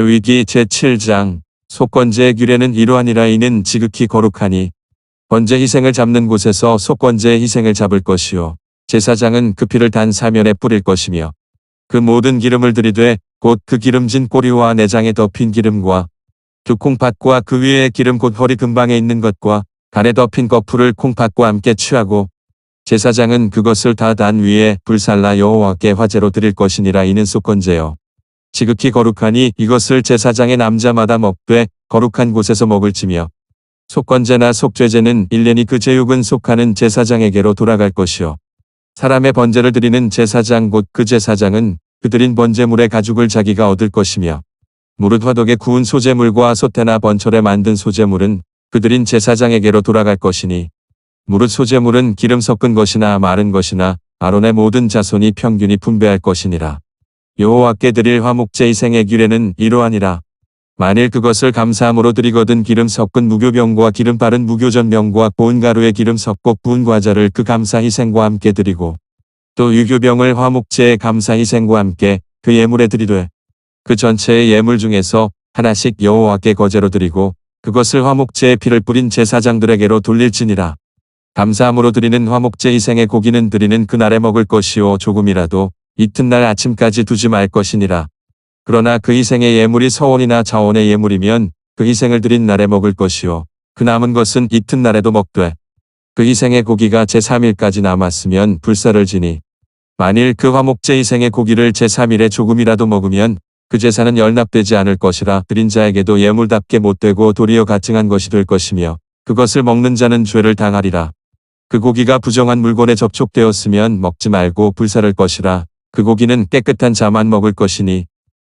레위기 제7장 속건제의 규례는 이러하니라. 이는 지극히 거룩하니 번제 희생을 잡는 곳에서 속건제의 희생을 잡을 것이요 제사장은 그 피를 단 사면에 뿌릴 것이며 그 모든 기름을 들이되 곧 그 기름진 꼬리와 내장에 덮인 기름과 두 콩팥과 그 위에 기름 곧 허리 근방에 있는 것과 간에 덮인 거풀을 콩팥과 함께 취하고 제사장은 그것을 다 단 위에 불살라 여호와께 화제로 드릴 것이니라. 이는 속건제요 지극히 거룩하니 이것을 제사장의 남자마다 먹되 거룩한 곳에서 먹을지며 속건제나 속죄제는 1년이 그 제육은 속하는 제사장에게로 돌아갈 것이요 사람의 번제를 드리는 제사장 곧 그 제사장은 그 드린 번제물의 가죽을 자기가 얻을 것이며 무릇 화덕에 구운 소제물과 소태나 번철에 만든 소제물은 그 드린 제사장에게로 돌아갈 것이니 무릇 소제물은 기름 섞은 것이나 마른 것이나 아론의 모든 자손이 평균이 분배할 것이니라. 여호와께 드릴 화목제 희생의 규례는 이러하니라. 만일 그것을 감사함으로 드리거든 기름 섞은 무교병과 기름 바른 무교전병과 고운 가루에 기름 섞고 구운 과자를 그 감사 희생과 함께 드리고 또 유교병을 화목제의 감사 희생과 함께 그 예물에 드리되 그 전체의 예물 중에서 하나씩 여호와께 거제로 드리고 그것을 화목제의 피를 뿌린 제사장들에게로 돌릴지니라. 감사함으로 드리는 화목제 희생의 고기는 드리는 그날에 먹을 것이요 조금이라도 이튿날 아침까지 두지 말 것이니라. 그러나 그 희생의 예물이 서원이나 자원의 예물이면 그 희생을 드린 날에 먹을 것이요 그 남은 것은 이튿날에도 먹되 그 희생의 고기가 제3일까지 남았으면 불사를 지니 만일 그 화목제 희생의 고기를 제3일에 조금이라도 먹으면 그 제사는 열납되지 않을 것이라. 드린 자에게도 예물답게 못되고 도리어 가증한 것이 될 것이며 그것을 먹는 자는 죄를 당하리라. 그 고기가 부정한 물건에 접촉되었으면 먹지 말고 불사를 것이라. 그 고기는 깨끗한 자만 먹을 것이니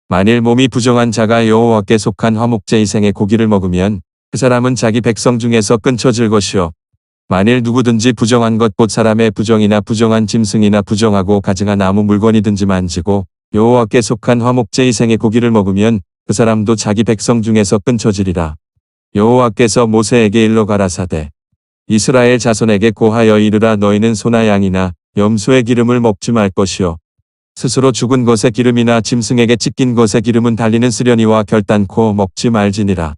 만일 몸이 부정한 자가 여호와께 속한 화목제 희생의 고기를 먹으면 그 사람은 자기 백성 중에서 끊쳐질 것이요 만일 누구든지 부정한 것 곧 사람의 부정이나 부정한 짐승이나 부정하고 가증한 아무 물건이든지 만지고 여호와께 속한 화목제 희생의 고기를 먹으면 그 사람도 자기 백성 중에서 끊쳐지리라. 여호와께서 모세에게 일러 가라사대 이스라엘 자손에게 고하여 이르라. 너희는 소나 양이나 염소의 기름을 먹지 말 것이요 스스로 죽은 것의 기름이나 짐승에게 찢긴 것의 기름은 달리는 쓰려니와 결단코 먹지 말지니라.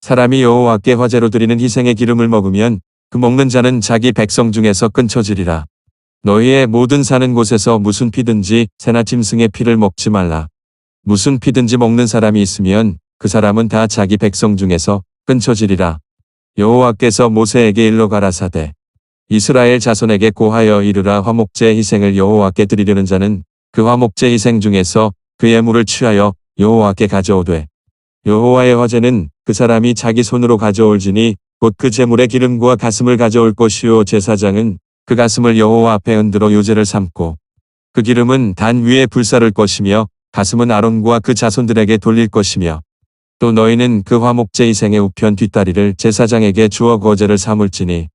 사람이 여호와께 화제로 드리는 희생의 기름을 먹으면 그 먹는 자는 자기 백성 중에서 끊쳐지리라. 너희의 모든 사는 곳에서 무슨 피든지 새나 짐승의 피를 먹지 말라. 무슨 피든지 먹는 사람이 있으면 그 사람은 다 자기 백성 중에서 끊쳐지리라. 여호와께서 모세에게 일러 가라사대 이스라엘 자손에게 고하여 이르라. 화목제 희생을 여호와께 드리려는 자는 그 화목제 희생 중에서 그 예물을 취하여 여호와께 가져오되 여호와의 화제는 그 사람이 자기 손으로 가져올지니 곧 그 제물의 기름과 가슴을 가져올 것이요 제사장은 그 가슴을 여호와 앞에 흔들어 요제를 삼고 그 기름은 단 위에 불사를 것이며 가슴은 아론과 그 자손들에게 돌릴 것이며 또 너희는 그 화목제 희생의 우편 뒷다리를 제사장에게 주어 거제를 삼을지니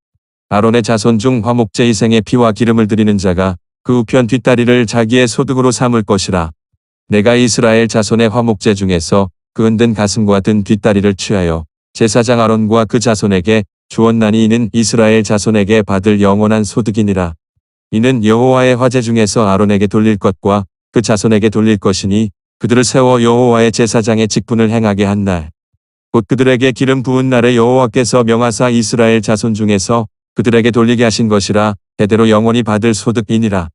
아론의 자손 중 화목제 희생의 피와 기름을 드리는 자가 그 우편 뒷다리를 자기의 소득으로 삼을 것이라. 내가 이스라엘 자손의 화목제 중에서 그 흔든 가슴과 든 뒷다리를 취하여 제사장 아론과 그 자손에게 주었나니 이는 이스라엘 자손에게 받을 영원한 소득이니라. 이는 여호와의 화제 중에서 아론에게 돌릴 것과 그 자손에게 돌릴 것이니 그들을 세워 여호와의 제사장의 직분을 행하게 한 날 곧 그들에게 기름 부은 날에 여호와께서 명하사 이스라엘 자손 중에서 그들에게 돌리게 하신 것이라. 대대로 영원히 받을 소득이니라.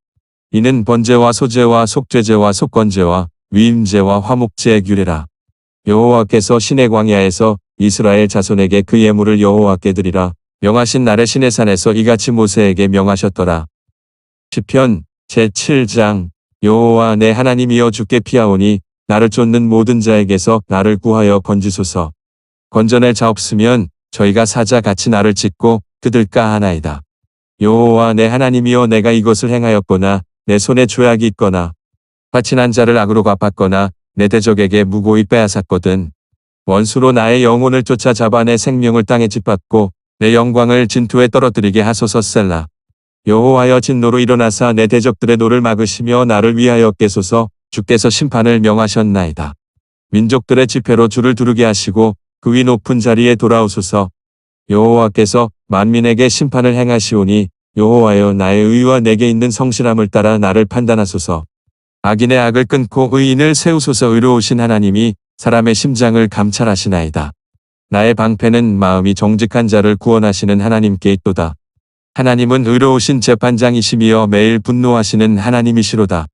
이는 번제와 소제와 속죄제와 속건제와 위임제와 화목제의 규례라. 여호와께서 시내 광야에서 이스라엘 자손에게 그 예물을 여호와께 드리라 명하신 날에 시내산에서 이같이 모세에게 명하셨더라. 시편 제7장 여호와 내 하나님이여 주께 피하오니 나를 쫓는 모든 자에게서 나를 구하여 건지소서. 건져낼 자 없으면 저희가 사자 같이 나를 찢고 뜯을까 하나이다. 여호와 내 하나님이여 내가 이것을 행하였거나 내 손에 죄악이 있거나 화친한 자를 악으로 갚았거나 내 대적에게 무고히 빼앗았거든. 원수로 나의 영혼을 쫓아 잡아 내 생명을 땅에 짓밟고 내 영광을 진토에 떨어뜨리게 하소서. 셀라. 여호와여 진노로 일어나사 내 대적들의 노를 막으시며 나를 위하여 깨소서. 주께서 심판을 명하셨나이다. 민족들의 지폐로 주를 두르게 하시고 그 위 높은 자리에 돌아오소서. 여호와께서 만민에게 심판을 행하시오니 여호와여 나의 의와 내게 있는 성실함을 따라 나를 판단하소서. 악인의 악을 끊고 의인을 세우소서. 의로우신 하나님이 사람의 심장을 감찰하시나이다. 나의 방패는 마음이 정직한 자를 구원하시는 하나님께 있도다. 하나님은 의로우신 재판장이시며 매일 분노하시는 하나님이시로다.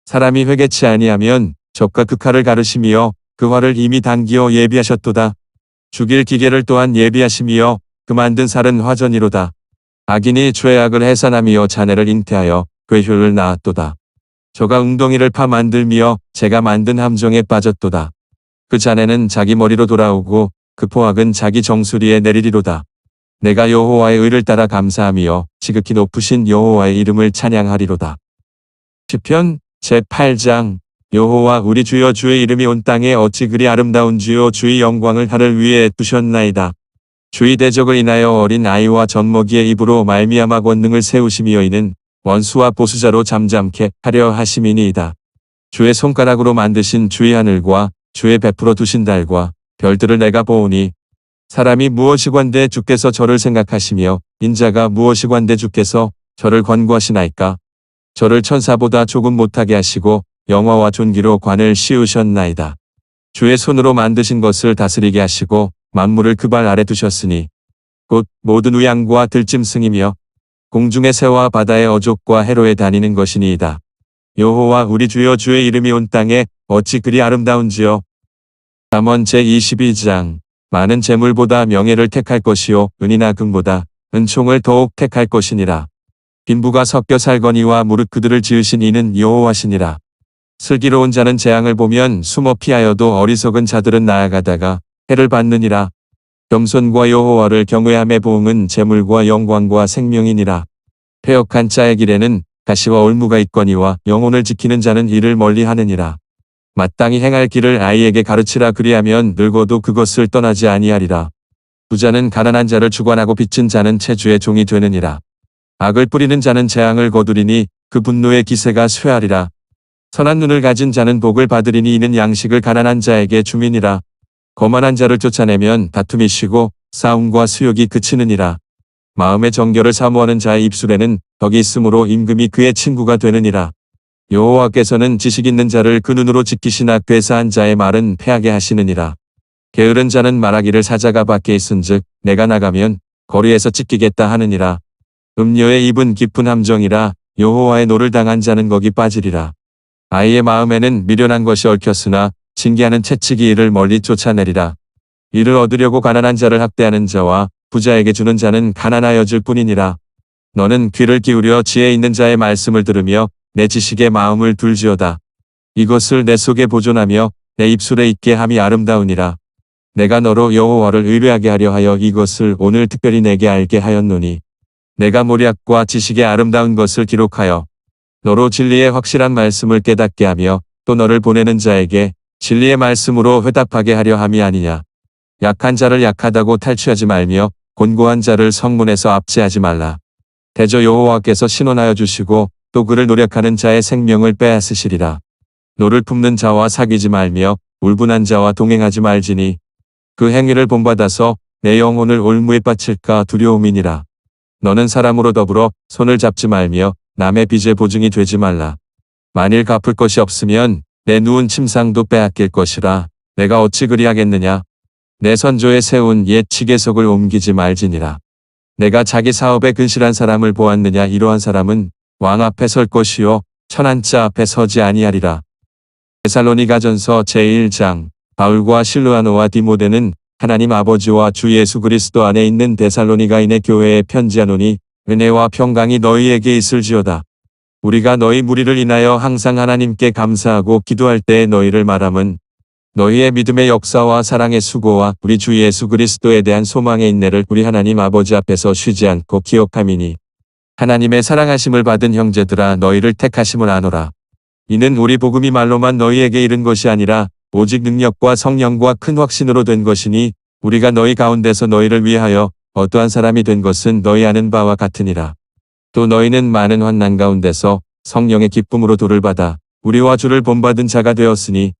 사람이 회개치 아니하면 적과 극화를 가르시며 그 화를 이미 당기어 예비하셨도다. 죽일 기계를 또한 예비하시며 그 만든 살은 화전이로다. 악인이 죄악을 해산하며 자네를 잉태하여 괴효를 낳았도다. 저가 웅덩이를 파 만들며 제가 만든 함정에 빠졌도다. 그 자네는 자기 머리로 돌아오고 그 포악은 자기 정수리에 내리리로다. 내가 여호와의 의를 따라 감사하며 지극히 높으신 여호와의 이름을 찬양하리로다. 시편 제8장. 여호와 우리 주여, 주의 이름이 온 땅에 어찌 그리 아름다운 주여, 주의 영광을 하늘 위에 두셨나이다. 주의 대적을 인하여 어린 아이와 젖먹이의 입으로 말미암아 권능을 세우시며 이는 원수와 보수자로 잠잠케 하려 하심이니이다. 주의 손가락으로 만드신 주의 하늘과 주의 베풀어 두신 달과 별들을 내가 보오니 사람이 무엇이관대 주께서 저를 생각하시며 인자가 무엇이관대 주께서 저를 권고하시나이까. 저를 천사보다 조금 못하게 하시고 영화와 존귀로 관을 씌우셨나이다. 주의 손으로 만드신 것을 다스리게 하시고 만물을 그 발 아래 두셨으니 곧 모든 우양과 들짐승이며 공중의 새와 바다의 어족과 해로에 다니는 것이니이다. 여호와 우리 주여, 주의 이름이 온 땅에 어찌 그리 아름다운지요. 잠언 제22장. 많은 재물보다 명예를 택할 것이요 은이나 금보다 은총을 더욱 택할 것이니라. 빈부가 섞여 살거니와 무릇 그들을 지으신 이는 여호와시니라. 슬기로운 자는 재앙을 보면 숨어 피하여도 어리석은 자들은 나아가다가 해를 받느니라. 겸손과 여호와를 경외함의 보응은 재물과 영광과 생명이니라. 패역한 자의 길에는 가시와 올무가 있거니와 영혼을 지키는 자는 이를 멀리하느니라. 마땅히 행할 길을 아이에게 가르치라. 그리하면 늙어도 그것을 떠나지 아니하리라. 부자는 가난한 자를 주관하고 빚진 자는 체주의 종이 되느니라. 악을 뿌리는 자는 재앙을 거두리니 그 분노의 기세가 쇠하리라. 선한 눈을 가진 자는 복을 받으리니 이는 양식을 가난한 자에게 주민이라. 거만한 자를 쫓아내면 다툼이 쉬고 싸움과 수욕이 그치느니라. 마음의 정결을 사모하는 자의 입술에는 덕이 있으므로 임금이 그의 친구가 되느니라. 여호와께서는 지식 있는 자를 그 눈으로 지키시나 괴사한 자의 말은 패하게 하시느니라. 게으른 자는 말하기를 사자가 밖에 있은즉 내가 나가면 거리에서 찢기겠다 하느니라. 음녀의 입은 깊은 함정이라. 여호와의 노를 당한 자는 거기 빠지리라. 아이의 마음에는 미련한 것이 얽혔으나 징계하는 채찍이 이를 멀리 쫓아내리라. 이를 얻으려고 가난한 자를 학대하는 자와 부자에게 주는 자는 가난하여질 뿐이니라. 너는 귀를 기울여 지혜 있는 자의 말씀을 들으며 내 지식에 마음을 둘지어다. 이것을 내 속에 보존하며 내 입술에 있게 함이 아름다우니라. 내가 너로 여호와를 의뢰하게 하려 하여 이것을 오늘 특별히 내게 알게 하였노니 내가 모략과 지식의 아름다운 것을 기록하여 너로 진리의 확실한 말씀을 깨닫게 하며 또 너를 보내는 자에게 진리의 말씀으로 회답하게 하려 함이 아니냐. 약한 자를 약하다고 탈취하지 말며 곤고한 자를 성문에서 압제하지 말라. 대저 여호와께서 신원하여 주시고 또 그를 노력하는 자의 생명을 빼앗으시리라. 노를 품는 자와 사귀지 말며 울분한 자와 동행하지 말지니 그 행위를 본받아서 내 영혼을 올무에 바칠까 두려움이니라. 너는 사람으로 더불어 손을 잡지 말며 남의 빚의 보증이 되지 말라. 만일 갚을 것이 없으면 내 누운 침상도 빼앗길 것이라. 내가 어찌 그리하겠느냐. 내 선조에 세운 옛 지계석을 옮기지 말지니라. 내가 자기 사업에 근실한 사람을 보았느냐. 이러한 사람은 왕 앞에 설 것이요 천한 자 앞에 서지 아니하리라. 데살로니가전서 제1장. 바울과 실루아노와 디모데는 하나님 아버지와 주 예수 그리스도 안에 있는 데살로니가인의 교회에 편지하노니 은혜와 평강이 너희에게 있을지어다. 우리가 너희 무리를 인하여 항상 하나님께 감사하고 기도할 때에 너희를 말함은 너희의 믿음의 역사와 사랑의 수고와 우리 주 예수 그리스도에 대한 소망의 인내를 우리 하나님 아버지 앞에서 쉬지 않고 기억함이니 하나님의 사랑하심을 받은 형제들아 너희를 택하심을 아노라. 이는 우리 복음이 말로만 너희에게 이른 것이 아니라 오직 능력과 성령과 큰 확신으로 된 것이니 우리가 너희 가운데서 너희를 위하여 어떠한 사람이 된 것은 너희 아는 바와 같으니라. 또 너희는 많은 환난 가운데서 성령의 기쁨으로 도를 받아 우리와 주를 본받은 자가 되었으니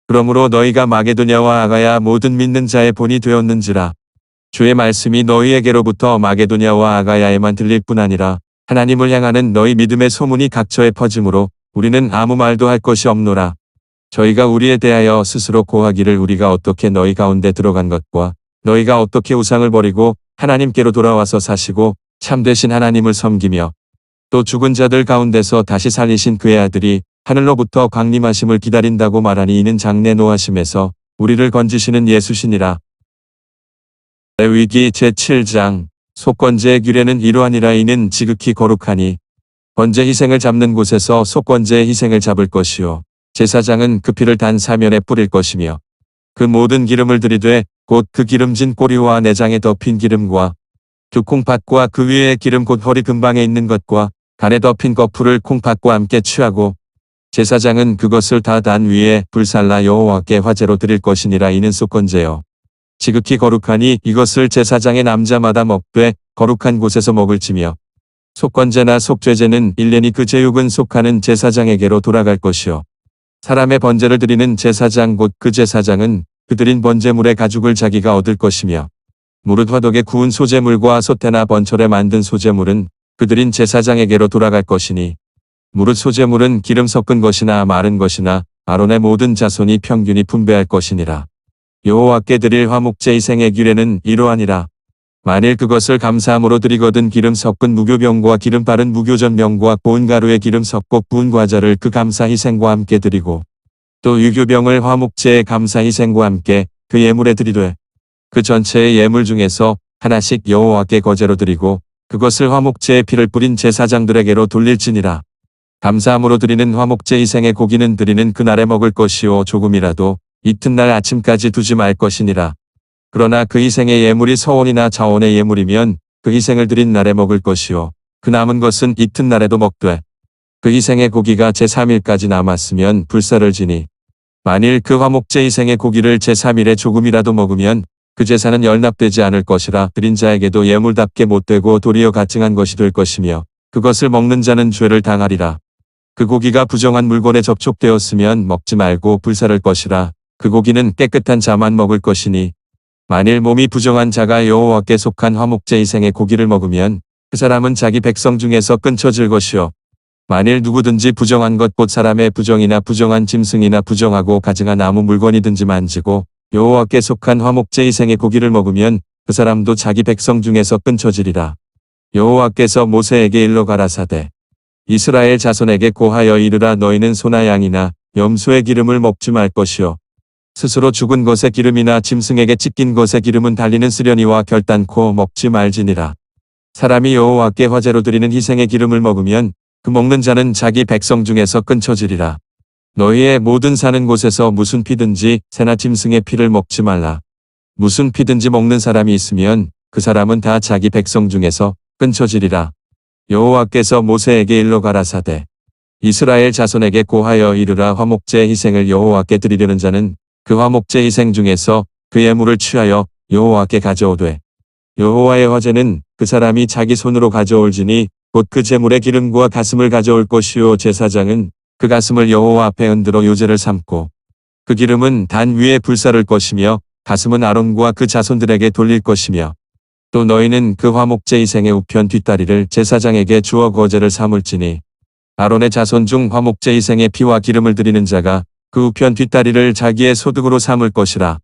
그러므로 너희가 마게도냐와 아가야 모든 믿는 자의 본이 되었는지라. 주의 말씀이 너희에게로부터 마게도냐와 아가야에만 들릴 뿐 아니라 하나님을 향하는 너희 믿음의 소문이 각처에 퍼짐으로 우리는 아무 말도 할 것이 없노라. 저희가 우리에 대하여 스스로 고하기를 우리가 어떻게 너희 가운데 들어간 것과 너희가 어떻게 우상을 버리고 하나님께로 돌아와서 사시고 참되신 하나님을 섬기며 또 죽은 자들 가운데서 다시 살리신 그의 아들이 하늘로부터 강림하심을 기다린다고 말하니 이는 장래 노하심에서 우리를 건지시는 예수시니라. 레위기 제7장 속건제의 규례는 이러하니라. 이는 지극히 거룩하니 번제 희생을 잡는 곳에서 속건제의 희생을 잡을 것이요 제사장은 그 피를 단 사면에 뿌릴 것이며 그 모든 기름을 들이되 곧 그 기름진 꼬리와 내장에 덮인 기름과 두 콩팥과 그 위에 기름 곧 허리 근방에 있는 것과 간에 덮인 거풀을 콩팥과 함께 취하고 제사장은 그것을 다 단 위에 불살라 여호와께 화제로 드릴 것이니라. 이는 속건제요 지극히 거룩하니 이것을 제사장의 남자마다 먹되 거룩한 곳에서 먹을지며 속건제나 속죄제는 1년이 그 제육은 속하는 제사장에게로 돌아갈 것이요 사람의 번제를 드리는 제사장 곧 그 제사장은 그 드린 번제물의 가죽을 자기가 얻을 것이며 무릇 화덕에 구운 소제물과 소태나 번철에 만든 소제물은 그 드린 제사장에게로 돌아갈 것이니 무릇 소제물은 기름 섞은 것이나 마른 것이나 아론의 모든 자손이 평균이 분배할 것이니라. 여호와께 드릴 화목제 희생의 규례는 이러하니라. 만일 그것을 감사함으로 드리거든 기름 섞은 무교병과 기름 바른 무교전병과 고운 가루에 기름 섞고 구운 과자를 그 감사 희생과 함께 드리고 또 유교병을 화목제의 감사 희생과 함께 그 예물에 드리되 그 전체의 예물 중에서 하나씩 여호와께 거제로 드리고 그것을 화목제의 피를 뿌린 제사장들에게로 돌릴지니라. 감사함으로 드리는 화목제 희생의 고기는 드리는 그날에 먹을 것이요 조금이라도 이튿날 아침까지 두지 말 것이니라. 그러나 그 희생의 예물이 서원이나 자원의 예물이면 그 희생을 드린 날에 먹을 것이요 그 남은 것은 이튿날에도 먹되 그 희생의 고기가 제3일까지 남았으면 불사를 지니 만일 그 화목제 희생의 고기를 제3일에 조금이라도 먹으면 그 제사는 열납되지 않을 것이라. 드린 자에게도 예물답게 못되고 도리어 가증한 것이 될 것이며 그것을 먹는 자는 죄를 당하리라. 그 고기가 부정한 물건에 접촉되었으면 먹지 말고 불사를 것이라. 그 고기는 깨끗한 자만 먹을 것이니 만일 몸이 부정한 자가 여호와께 속한 화목제 희생의 고기를 먹으면 그 사람은 자기 백성 중에서 끊쳐질 것이요 만일 누구든지 부정한 것 곧 사람의 부정이나 부정한 짐승이나 부정하고 가증한 아무 물건이든지 만지고 여호와께 속한 화목제 희생의 고기를 먹으면 그 사람도 자기 백성 중에서 끊쳐지리라. 여호와께서 모세에게 일러 가라사대 이스라엘 자손에게 고하여 이르라. 너희는 소나 양이나 염소의 기름을 먹지 말 것이요 스스로 죽은 것의 기름이나 짐승에게 찢긴 것의 기름은 달리는 쓰려니와 결단코 먹지 말지니라. 사람이 여호와께 화제로 드리는 희생의 기름을 먹으면 그 먹는 자는 자기 백성 중에서 끊쳐지리라. 너희의 모든 사는 곳에서 무슨 피든지 새나 짐승의 피를 먹지 말라. 무슨 피든지 먹는 사람이 있으면 그 사람은 다 자기 백성 중에서 끊쳐지리라. 여호와께서 모세에게 일러 가라사대 이스라엘 자손에게 고하여 이르라. 화목제 희생을 여호와께 드리려는 자는 그 화목제 희생 중에서 그 예물을 취하여 여호와께 가져오되 여호와의 화제는 그 사람이 자기 손으로 가져올지니 곧 그 제물의 기름과 가슴을 가져올 것이요 제사장은 그 가슴을 여호와 앞에 흔들어 요제를 삼고 그 기름은 단 위에 불사를 것이며 가슴은 아론과 그 자손들에게 돌릴 것이며 또 너희는 그 화목제 희생의 우편 뒷다리를 제사장에게 주어 거제를 삼을지니 아론의 자손 중 화목제 희생의 피와 기름을 드리는 자가 그 우편 뒷다리를 자기의 소득으로 삼을 것이라.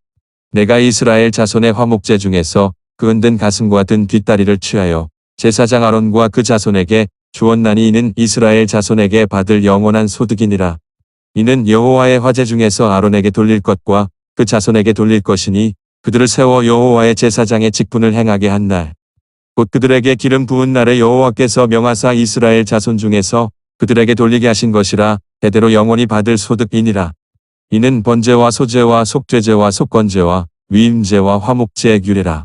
내가 이스라엘 자손의 화목제 중에서 그 흔든 가슴과 든 뒷다리를 취하여 제사장 아론과 그 자손에게 주었나니 이는 이스라엘 자손에게 받을 영원한 소득이니라. 이는 여호와의 화제 중에서 아론에게 돌릴 것과 그 자손에게 돌릴 것이니 그들을 세워 여호와의 제사장의 직분을 행하게 한 날 곧 그들에게 기름 부은 날에 여호와께서 명하사 이스라엘 자손 중에서 그들에게 돌리게 하신 것이라. 대대로 영원히 받을 소득이니라. 이는 번제와 소제와 속죄제와 속건제와 위임제와 화목제의 규례라.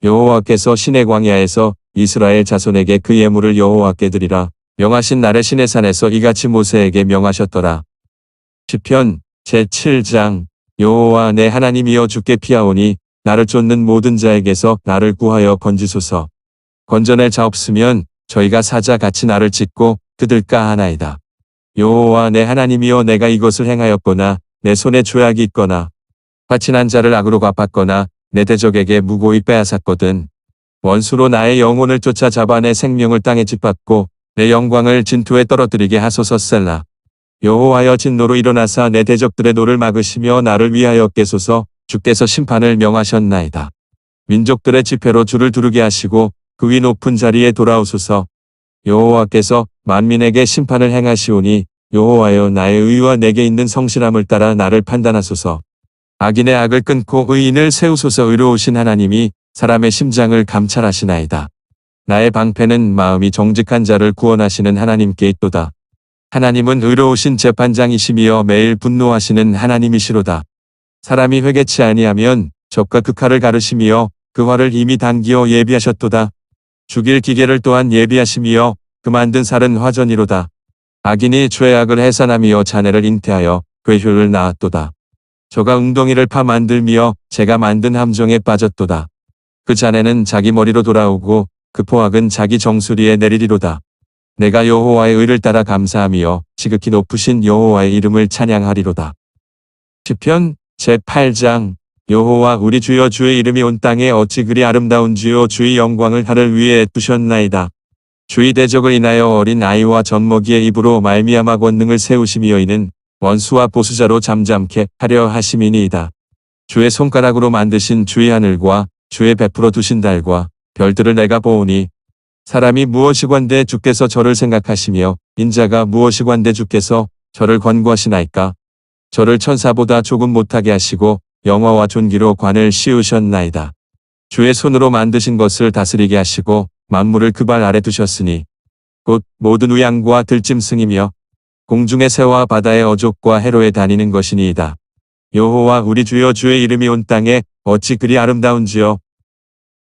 여호와께서 시내 광야에서 이스라엘 자손에게 그 예물을 여호와께 드리라. 명하신 날에 시내산에서 이같이 모세에게 명하셨더라. 시편 제7장 여호와 내 하나님이여 주께 피하오니 나를 쫓는 모든 자에게서 나를 구하여 건지소서. 건져낼 자 없으면 저희가 사자같이 나를 찢고 뜯을까 하나이다. 여호와 내 하나님이여 내가 이것을 행하였거나 내 손에 죄악이 있거나 화친한 자를 악으로 갚았거나 내 대적에게 무고히 빼앗았거든. 원수로 나의 영혼을 쫓아 잡아 내 생명을 땅에 짓밟고 내 영광을 진토에 떨어뜨리게 하소서. 셀라. 여호와여 진노로 일어나사 내 대적들의 노를 막으시며 나를 위하여 깨소서. 주께서 심판을 명하셨나이다. 민족들의 지폐로 주를 두르게 하시고 그 위 높은 자리에 돌아오소서. 여호와께서 만민에게 심판을 행하시오니 여호와여 나의 의와 내게 있는 성실함을 따라 나를 판단하소서. 악인의 악을 끊고 의인을 세우소서. 의로우신 하나님이 사람의 심장을 감찰하시나이다. 나의 방패는 마음이 정직한 자를 구원하시는 하나님께 있도다. 하나님은 의로우신 재판장이시며 매일 분노하시는 하나님이시로다. 사람이 회개치 아니하면 적과 그 칼을 가르시며 그 활을 이미 당기어 예비하셨도다. 죽일 기계를 또한 예비하시며 그 만든 살은 화전이로다. 악인이 죄악을 해산하며 자네를 잉태하여 괴효를 낳았도다. 저가 웅덩이를 파 만들며 제가 만든 함정에 빠졌도다. 그 자네는 자기 머리로 돌아오고 그 포악은 자기 정수리에 내리리로다. 내가 여호와의 의를 따라 감사하며 지극히 높으신 여호와의 이름을 찬양하리로다. 시편 제8장. 여호와 우리 주여 주의 이름이 온 땅에 어찌 그리 아름다운 주여 주의 영광을 하늘 위에 두셨나이다. 주의 대적을 인하여 어린 아이와 젖먹이의 입으로 말미암아 권능을 세우시며 이는 원수와 보수자로 잠잠케 하려 하심이니이다. 주의 손가락으로 만드신 주의 하늘과 주의 베풀어 두신 달과 별들을 내가 보오니 사람이 무엇이관대 주께서 저를 생각하시며 인자가 무엇이관대 주께서 저를 권고하시나이까. 저를 천사보다 조금 못하게 하시고 영화와 존귀로 관을 씌우셨나이다. 주의 손으로 만드신 것을 다스리게 하시고 만물을 그 발 아래 두셨으니 곧 모든 우양과 들짐승이며 공중의 새와 바다의 어족과 해로에 다니는 것이니이다. 여호와 우리 주여 주의 이름이 온 땅에 어찌 그리 아름다운지요.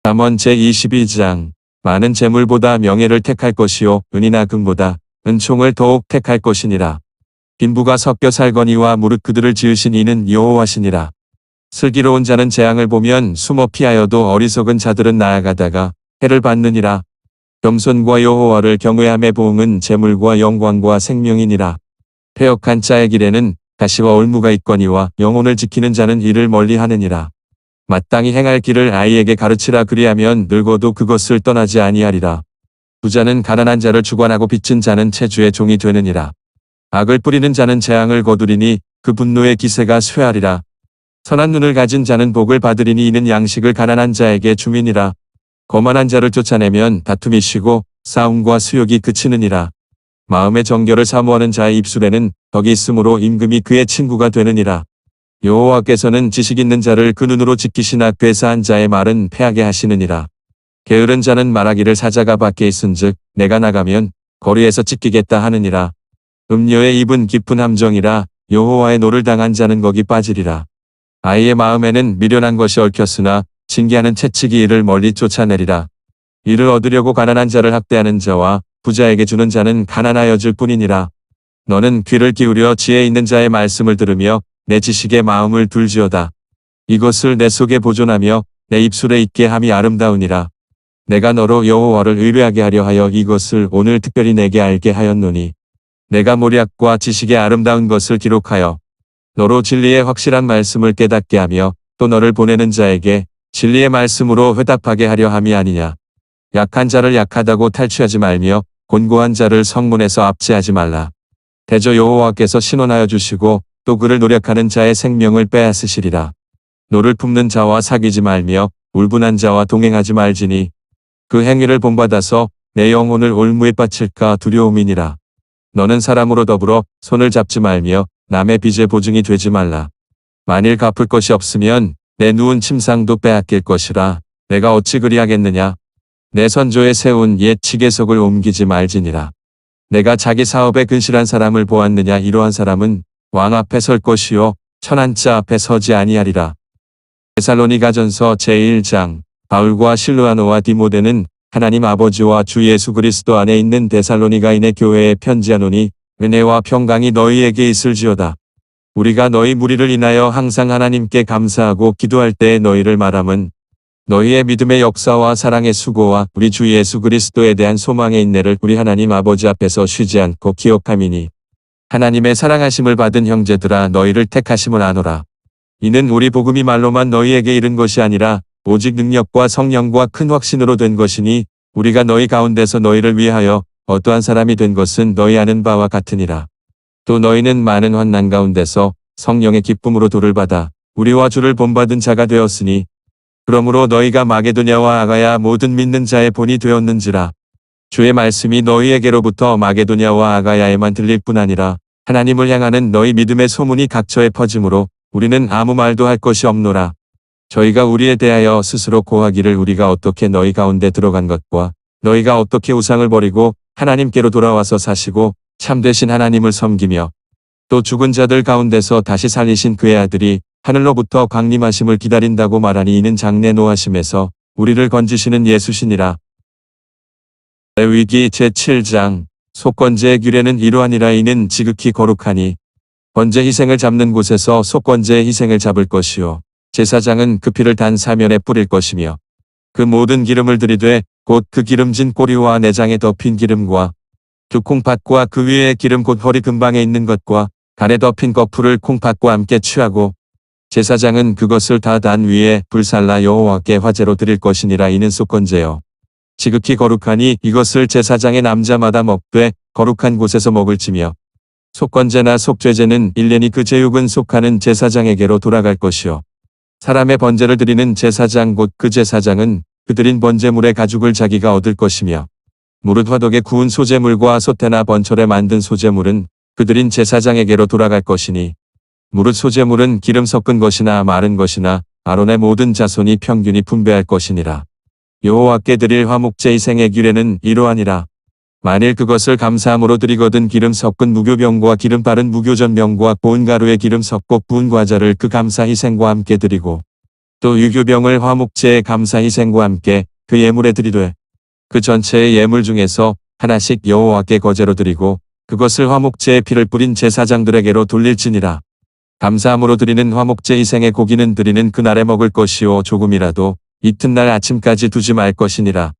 잠언 제22장. 많은 재물보다 명예를 택할 것이요 은이나 금보다 은총을 더욱 택할 것이니라. 빈부가 섞여 살거니와 무릇 그들을 지으신 이는 여호와시니라. 슬기로운 자는 재앙을 보면 숨어 피하여도 어리석은 자들은 나아가다가 해를 받느니라. 겸손과 여호와를 경외함의 보응은 재물과 영광과 생명이니라. 패역한 자의 길에는 가시와 올무가 있거니와 영혼을 지키는 자는 이를 멀리하느니라. 마땅히 행할 길을 아이에게 가르치라. 그리하면 늙어도 그것을 떠나지 아니하리라. 부자는 가난한 자를 주관하고 빚진 자는 체주의 종이 되느니라. 악을 뿌리는 자는 재앙을 거두리니 그 분노의 기세가 쇠하리라. 선한 눈을 가진 자는 복을 받으리니 이는 양식을 가난한 자에게 주민이라. 거만한 자를 쫓아내면 다툼이 쉬고 싸움과 수욕이 그치느니라. 마음의 정결을 사모하는 자의 입술에는 덕이 있으므로 임금이 그의 친구가 되느니라. 여호와께서는 지식 있는 자를 그 눈으로 지키시나 괴사한 자의 말은 패하게 하시느니라. 게으른 자는 말하기를 사자가 밖에 있은즉 내가 나가면 거리에서 찢기겠다 하느니라. 음녀의 입은 깊은 함정이라. 여호와의 노를 당한 자는 거기 빠지리라. 아이의 마음에는 미련한 것이 얽혔으나 징계하는 채찍이 이를 멀리 쫓아내리라. 이를 얻으려고 가난한 자를 학대하는 자와 부자에게 주는 자는 가난하여질 뿐이니라. 너는 귀를 기울여 지혜 있는 자의 말씀을 들으며 내 지식에 마음을 둘지어다. 이것을 내 속에 보존하며 내 입술에 있게 함이 아름다우니라. 내가 너로 여호와를 의뢰하게 하려 하여 이것을 오늘 특별히 내게 알게 하였노니 내가 모략과 지식의 아름다운 것을 기록하여 너로 진리의 확실한 말씀을 깨닫게 하며 또 너를 보내는 자에게 진리의 말씀으로 회답하게 하려 함이 아니냐. 약한 자를 약하다고 탈취하지 말며 곤고한 자를 성문에서 압제하지 말라. 대저 여호와께서 신원하여 주시고 또 그를 노력하는 자의 생명을 빼앗으시리라. 노를 품는 자와 사귀지 말며 울분한 자와 동행하지 말지니 그 행위를 본받아서 내 영혼을 올무에 바칠까 두려움이니라. 너는 사람으로 더불어 손을 잡지 말며 남의 빚의 보증이 되지 말라. 만일 갚을 것이 없으면 내 누운 침상도 빼앗길 것이라. 내가 어찌 그리하겠느냐. 내 선조에 세운 옛 지계석을 옮기지 말지니라. 내가 자기 사업에 근실한 사람을 보았느냐. 이러한 사람은 왕 앞에 설 것이요 천한 자 앞에 서지 아니하리라. 데살로니가전서 제1장. 바울과 실루아노와 디모데는 하나님 아버지와 주 예수 그리스도 안에 있는 데살로니가인의 교회에 편지하노니 은혜와 평강이 너희에게 있을지어다. 우리가 너희 무리를 인하여 항상 하나님께 감사하고 기도할 때에 너희를 말함은 너희의 믿음의 역사와 사랑의 수고와 우리 주 예수 그리스도에 대한 소망의 인내를 우리 하나님 아버지 앞에서 쉬지 않고 기억함이니 하나님의 사랑하심을 받은 형제들아 너희를 택하심을 아노라. 이는 우리 복음이 말로만 너희에게 이른 것이 아니라 오직 능력과 성령과 큰 확신으로 된 것이니 우리가 너희 가운데서 너희를 위하여 어떠한 사람이 된 것은 너희 아는 바와 같으니라. 또 너희는 많은 환난 가운데서 성령의 기쁨으로 도를 받아 우리와 주를 본받은 자가 되었으니 그러므로 너희가 마게도냐와 아가야 모든 믿는 자의 본이 되었는지라. 주의 말씀이 너희에게로부터 마게도냐와 아가야에만 들릴 뿐 아니라 하나님을 향하는 너희 믿음의 소문이 각처에 퍼짐으로 우리는 아무 말도 할 것이 없노라. 저희가 우리에 대하여 스스로 고하기를 우리가 어떻게 너희 가운데 들어간 것과 너희가 어떻게 우상을 버리고 하나님께로 돌아와서 사시고 참되신 하나님을 섬기며 또 죽은 자들 가운데서 다시 살리신 그의 아들이 하늘로부터 강림하심을 기다린다고 말하니 이는 장래 노하심에서 우리를 건지시는 예수시니라. 레위기 제7장 속건제의 규례는 이러하니라. 이는 지극히 거룩하니 번제 희생을 잡는 곳에서 속건제의 희생을 잡을 것이요 제사장은 그 피를 단 사면에 뿌릴 것이며 그 모든 기름을 들이되 곧 그 기름진 꼬리와 내장에 덮인 기름과 두 콩팥과 그 위에 기름 곧 허리 근방에 있는 것과 간에 덮인 거풀을 콩팥과 함께 취하고 제사장은 그것을 다 단 위에 불살라 여호와께 화제로 드릴 것이니라. 이는 속건제요 지극히 거룩하니 이것을 제사장의 남자마다 먹되 거룩한 곳에서 먹을지며 속건제나 속죄제는 1년이 그 제육은 속하는 제사장에게로 돌아갈 것이요 사람의 번제를 드리는 제사장 곧 그 제사장은 그 드린 번제물의 가죽을 자기가 얻을 것이며 무릇 화덕에 구운 소제물과 소태나 번철에 만든 소제물은 그 드린 제사장에게로 돌아갈 것이니 무릇 소제물은 기름 섞은 것이나 마른 것이나 아론의 모든 자손이 평균히 분배할 것이니라. 여호와께 드릴 화목제 희생의 규례는 이러하니라. 만일 그것을 감사함으로 드리거든 기름 섞은 무교병과 기름 바른 무교전병과 고운 가루에 기름 섞고 구운 과자를 그 감사 희생과 함께 드리고 또 유교병을 화목제의 감사 희생과 함께 그 예물에 드리되 그 전체의 예물 중에서 하나씩 여호와께 거제로 드리고 그것을 화목제의 피를 뿌린 제사장들에게로 돌릴지니라. 감사함으로 드리는 화목제 희생의 고기는 드리는 그날에 먹을 것이요 조금이라도 이튿날 아침까지 두지 말 것이니라.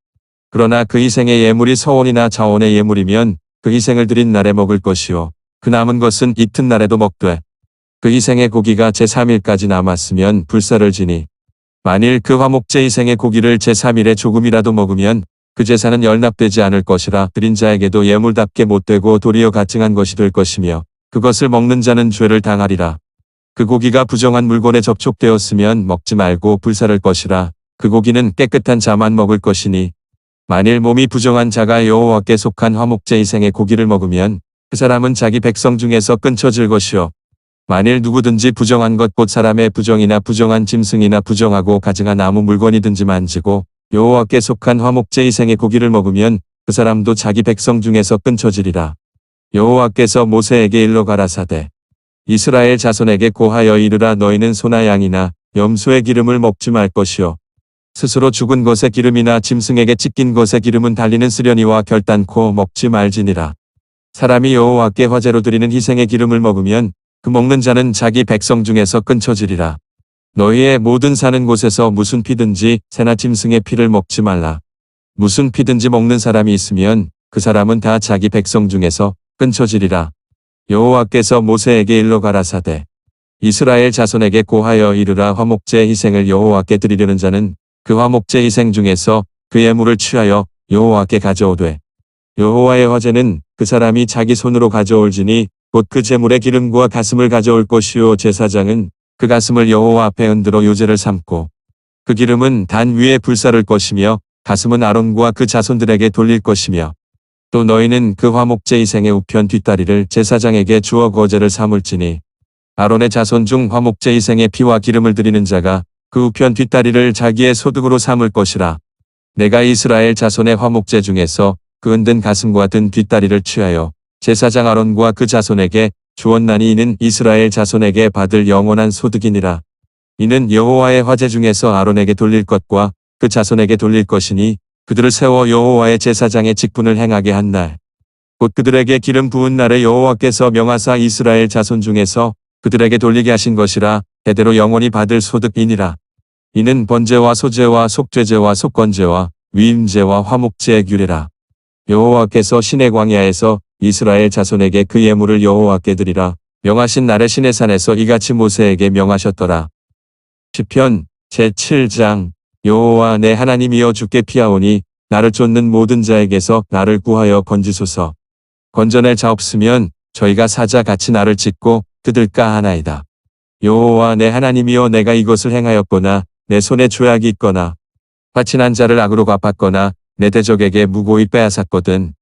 그러나 그 희생의 예물이 서원이나 자원의 예물이면 그 희생을 드린 날에 먹을 것이요 그 남은 것은 이튿날에도 먹되 그 희생의 고기가 제3일까지 남았으면 불사를 지니 만일 그 화목제 희생의 고기를 제3일에 조금이라도 먹으면 그 제사는 연납되지 않을 것이라. 드린 자에게도 예물답게 못되고 도리어 가증한 것이 될 것이며 그것을 먹는 자는 죄를 당하리라. 그 고기가 부정한 물건에 접촉되었으면 먹지 말고 불사를 것이라. 그 고기는 깨끗한 자만 먹을 것이니 만일 몸이 부정한 자가 여호와께 속한 화목제 희생의 고기를 먹으면 그 사람은 자기 백성 중에서 끊쳐질 것이요 만일 누구든지 부정한 것 곧 사람의 부정이나 부정한 짐승이나 부정하고 가증한 아무 물건이든지 만지고 여호와께 속한 화목제 희생의 고기를 먹으면 그 사람도 자기 백성 중에서 끊쳐지리라. 여호와께서 모세에게 일러 가라사대 이스라엘 자손에게 고하여 이르라. 너희는 소나 양이나 염소의 기름을 먹지 말 것이요 스스로 죽은 것의 기름이나 짐승에게 찢긴 것의 기름은 달리는 쓰려니와 결단코 먹지 말지니라. 사람이 여호와께 화제로 드리는 희생의 기름을 먹으면 그 먹는 자는 자기 백성 중에서 끊쳐지리라. 너희의 모든 사는 곳에서 무슨 피든지 새나 짐승의 피를 먹지 말라. 무슨 피든지 먹는 사람이 있으면 그 사람은 다 자기 백성 중에서 끊쳐지리라. 여호와께서 모세에게 일러 가라사대 이스라엘 자손에게 고하여 이르라. 화목제 희생을 여호와께 드리려는 자는 그 화목제 희생 중에서 그 예물을 취하여 여호와께 가져오되 여호와의 화제는 그 사람이 자기 손으로 가져올지니 곧 그 제물의 기름과 가슴을 가져올 것이요 제사장은 그 가슴을 여호와 앞에 흔들어 요제를 삼고 그 기름은 단 위에 불사를 것이며 가슴은 아론과 그 자손들에게 돌릴 것이며 또 너희는 그 화목제 희생의 우편 뒷다리를 제사장에게 주어 거제를 삼을지니 아론의 자손 중 화목제 희생의 피와 기름을 드리는 자가 그 우편 뒷다리를 자기의 소득으로 삼을 것이라. 내가 이스라엘 자손의 화목제 중에서 그 흔든 가슴과 든 뒷다리를 취하여 제사장 아론과 그 자손에게 주었나니 이는 이스라엘 자손에게 받을 영원한 소득이니라. 이는 여호와의 화제 중에서 아론에게 돌릴 것과 그 자손에게 돌릴 것이니 그들을 세워 여호와의 제사장의 직분을 행하게 한 날. 곧 그들에게 기름 부은 날에 여호와께서 명하사 이스라엘 자손 중에서 그들에게 돌리게 하신 것이라. 대대로 영원히 받을 소득이니라. 이는 번제와 소제와 속죄제와 속건제와 위임제와 화목제의 규례라. 여호와께서 시내 광야에서 이스라엘 자손에게 그 예물을 여호와께 드리라. 명하신 날에 시내산에서 이같이 모세에게 명하셨더라. 시편 제7장 여호와 내 하나님이여 주께 피하오니 나를 쫓는 모든 자에게서 나를 구하여 건지소서. 건져낼 자 없으면 저희가 사자 같이 나를 찢고 뜯을까 하나이다. 여호와 내 하나님이여, 내가 이것을 행하였거나 내 손에 죄악이 있거나 바친한 자를 악으로 갚았거나 내 대적에게 무고히 빼앗았거든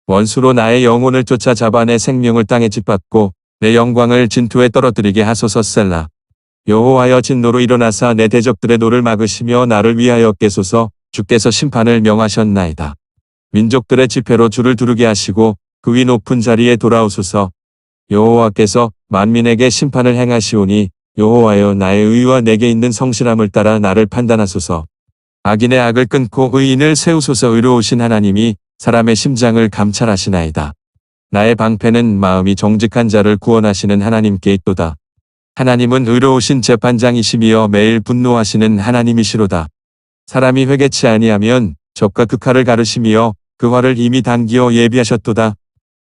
원수로 나의 영혼을 쫓아 잡아 내 생명을 땅에 짓밟고 내 영광을 진토에 떨어뜨리게 하소서. 셀라. 여호와여, 진노로 일어나사 내 대적들의 노를 막으시며 나를 위하여 깨소서. 주께서 심판을 명하셨나이다. 민족들의 지폐로 주를 두르게 하시고 그 위 높은 자리에 돌아오소서. 여호와께서 만민에게 심판을 행하시오니 여호와여, 나의 의와 내게 있는 성실함을 따라 나를 판단하소서. 악인의 악을 끊고 의인을 세우소서. 의로우신 하나님이 사람의 심장을 감찰하시나이다. 나의 방패는 마음이 정직한 자를 구원하시는 하나님께 있도다. 하나님은 의로우신 재판장이시며 매일 분노하시는 하나님이시로다. 사람이 회개치 아니하면 적과 그 칼을 가르시며 그 활을 이미 당기어 예비하셨도다.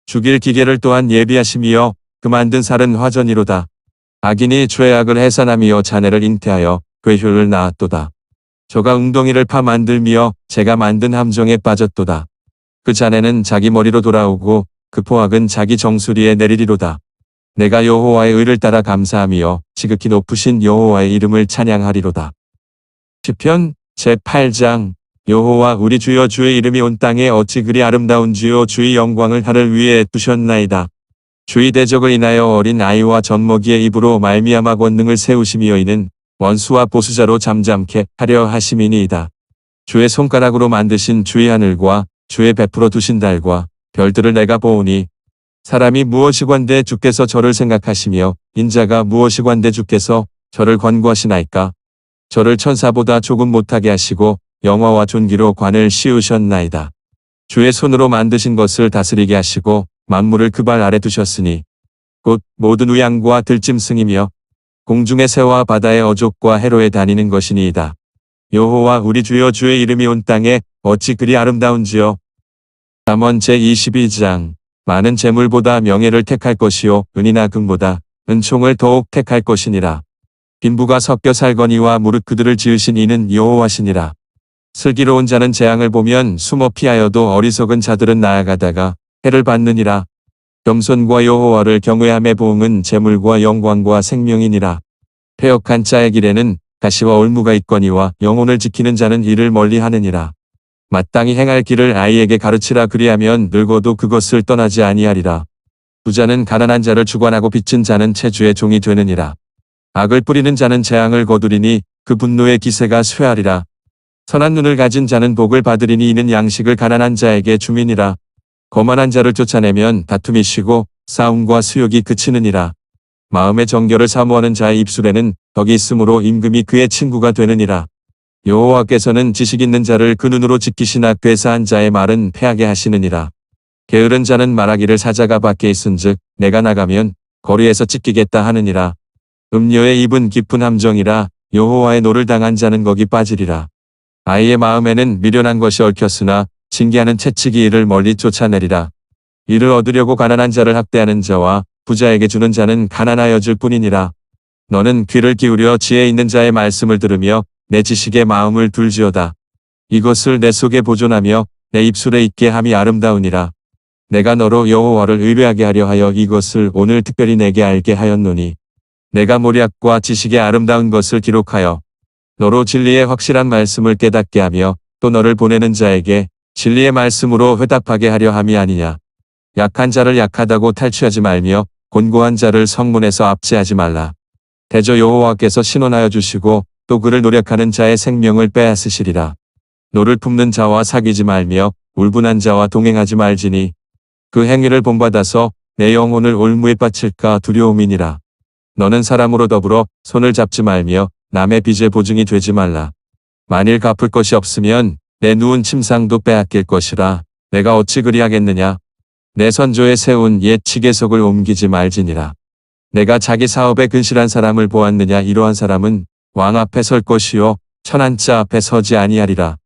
죽일 기계를 또한 예비하시며 그 만든 살은 화전이로다. 악인이 죄악을 해산하며 자네를 잉태하여 괴효를 낳았도다. 저가 웅덩이를 파 만들며 제가 만든 함정에 빠졌도다. 그 자네는 자기 머리로 돌아오고 그 포악은 자기 정수리에 내리리로다. 내가 여호와의 의를 따라 감사하며 지극히 높으신 여호와의 이름을 찬양하리로다. 시편 제8장. 여호와 우리 주여, 주의 이름이 온 땅에 어찌 그리 아름다운지요. 주의 영광을 하늘 위에 두셨나이다. 주의 대적을 인하여 어린 아이와 젖먹이의 입으로 말미암아 권능을 세우시며 이는 원수와 보수자로 잠잠케 하려 하심이니이다. 주의 손가락으로 만드신 주의 하늘과 주의 베풀어 두신 달과 별들을 내가 보오니 사람이 무엇이관대 주께서 저를 생각하시며 인자가 무엇이관대 주께서 저를 권고하시나이까. 저를 천사보다 조금 못하게 하시고 영화와 존귀로 관을 씌우셨나이다. 주의 손으로 만드신 것을 다스리게 하시고 만물을 그 발 아래 두셨으니 곧 모든 우양과 들짐승이며 공중의 새와 바다의 어족과 해로에 다니는 것이니이다. 여호와 우리 주여, 주의 이름이 온 땅에 어찌 그리 아름다운지요. 잠언 제22장. 많은 재물보다 명예를 택할 것이요 은이나 금보다 은총을 더욱 택할 것이니라. 빈부가 섞여 살거니와 무릇 그들을 지으신 이는 여호와시니라. 슬기로운 자는 재앙을 보면 숨어 피하여도 어리석은 자들은 나아가다가 해를 받느니라. 겸손과 여호와를 경외함의 보응은 재물과 영광과 생명이니라. 패역한 자의 길에는 가시와 올무가 있거니와 영혼을 지키는 자는 이를 멀리하느니라. 마땅히 행할 길을 아이에게 가르치라. 그리하면 늙어도 그것을 떠나지 아니하리라. 부자는 가난한 자를 주관하고 빚진 자는 체주의 종이 되느니라. 악을 뿌리는 자는 재앙을 거두리니 그 분노의 기세가 쇠하리라. 선한 눈을 가진 자는 복을 받으리니 이는 양식을 가난한 자에게 주민이라. 거만한 자를 쫓아내면 다툼이 쉬고 싸움과 수욕이 그치느니라. 마음의 정결을 사모하는 자의 입술에는 덕이 있으므로 임금이 그의 친구가 되느니라. 여호와께서는 지식 있는 자를 그 눈으로 지키시나 괴사한 자의 말은 패하게 하시느니라. 게으른 자는 말하기를 사자가 밖에 있은즉 내가 나가면 거리에서 찢기겠다 하느니라. 음녀의 입은 깊은 함정이라. 여호와의 노를 당한 자는 거기 빠지리라. 아이의 마음에는 미련한 것이 얽혔으나 징계하는 채찍이 이를 멀리 쫓아내리라. 이를 얻으려고 가난한 자를 학대하는 자와 부자에게 주는 자는 가난하여질 뿐이니라. 너는 귀를 기울여 지혜 있는 자의 말씀을 들으며 내 지식에 마음을 둘지어다. 이것을 내 속에 보존하며 내 입술에 있게 함이 아름다우니라. 내가 너로 여호와를 의뢰하게 하려 하여 이것을 오늘 특별히 내게 알게 하였노니 내가 모략과 지식의 아름다운 것을 기록하여 너로 진리의 확실한 말씀을 깨닫게 하며 또 너를 보내는 자에게 진리의 말씀으로 회답하게 하려 함이 아니냐. 약한 자를 약하다고 탈취하지 말며 곤고한 자를 성문에서 압제하지 말라. 대저 여호와께서 신원하여 주시고 또 그를 노력하는 자의 생명을 빼앗으시리라. 노를 품는 자와 사귀지 말며 울분한 자와 동행하지 말지니 그 행위를 본받아서 내 영혼을 올무에 바칠까 두려움이니라. 너는 사람으로 더불어 손을 잡지 말며 남의 빚의 보증이 되지 말라. 만일 갚을 것이 없으면 내 누운 침상도 빼앗길 것이라. 내가 어찌 그리하겠느냐. 내 선조에 세운 옛 치계석을 옮기지 말지니라. 내가 자기 사업에 근실한 사람을 보았느냐. 이러한 사람은 왕 앞에 설 것이요 천한 자 앞에 서지 아니하리라.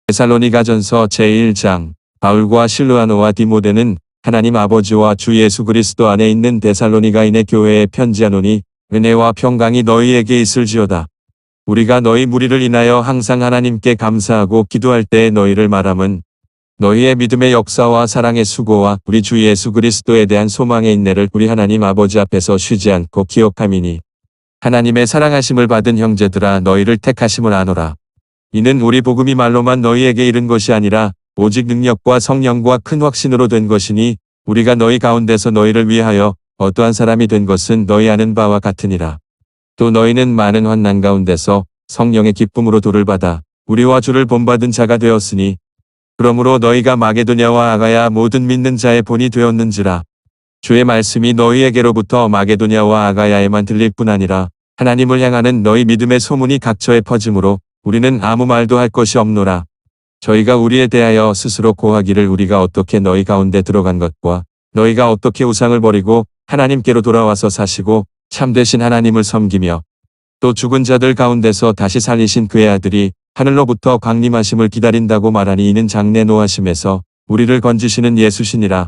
데살로니가전서 제1장. 바울과 실루아노와 디모데는 하나님 아버지와 주 예수 그리스도 안에 있는 데살로니가인의 교회에 편지하노니 은혜와 평강이 너희에게 있을지어다. 우리가 너희 무리를 인하여 항상 하나님께 감사하고 기도할 때에 너희를 말함은 너희의 믿음의 역사와 사랑의 수고와 우리 주 예수 그리스도에 대한 소망의 인내를 우리 하나님 아버지 앞에서 쉬지 않고 기억함이니 하나님의 사랑하심을 받은 형제들아 너희를 택하심을 아노라. 이는 우리 복음이 말로만 너희에게 이른 것이 아니라 오직 능력과 성령과 큰 확신으로 된 것이니 우리가 너희 가운데서 너희를 위하여 어떠한 사람이 된 것은 너희 아는 바와 같으니라. 또 너희는 많은 환난 가운데서 성령의 기쁨으로 도를 받아 우리와 주를 본받은 자가 되었으니 그러므로 너희가 마게도냐와 아가야 모든 믿는 자의 본이 되었는지라. 주의 말씀이 너희에게로부터 마게도냐와 아가야에만 들릴 뿐 아니라 하나님을 향하는 너희 믿음의 소문이 각처에 퍼짐으로 우리는 아무 말도 할 것이 없노라. 저희가 우리에 대하여 스스로 고하기를 우리가 어떻게 너희 가운데 들어간 것과 너희가 어떻게 우상을 버리고 하나님께로 돌아와서 사시고 참되신 하나님을 섬기며 또 죽은 자들 가운데서 다시 살리신 그의 아들이 하늘로부터 강림하심을 기다린다고 말하니 이는 장래 노하심에서 우리를 건지시는 예수시니라.